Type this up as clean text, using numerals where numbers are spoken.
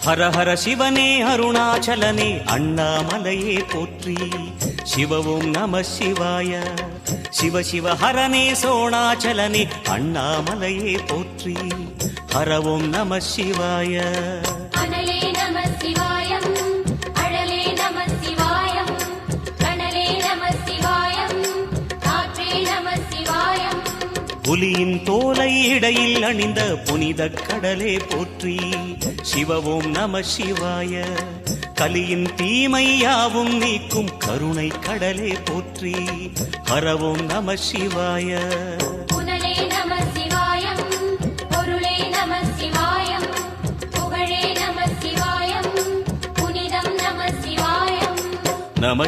ஹர ஹர சிவனே அருணாச்சலனே அண்ணாமலையே போற்றி. சிவவும் நம சிவாய. சிவ சிவ ஹரனே சோணாச்சலனே அண்ணாமலையே போற்றி. ஹரவும் நம சிவாய. அனலே நம சிவாயம், அழலே நம சிவாயம், கனலே நம சிவாயம், காற்றே நம சிவாயம். புலியின் தோலை இடையில் அணிந்த புனித கடலே போற்றி. சிவவும் நம சிவாய. கலியின் தீமையாவும் நீக்கும் கருணை கடலே போற்றி. ஹரவும் நம சிவாய. புனலே நம சிவாயம், பொருளே நம சிவாயம், புகழே நம சிவாயம், புனிதம் நம சிவாயம். நம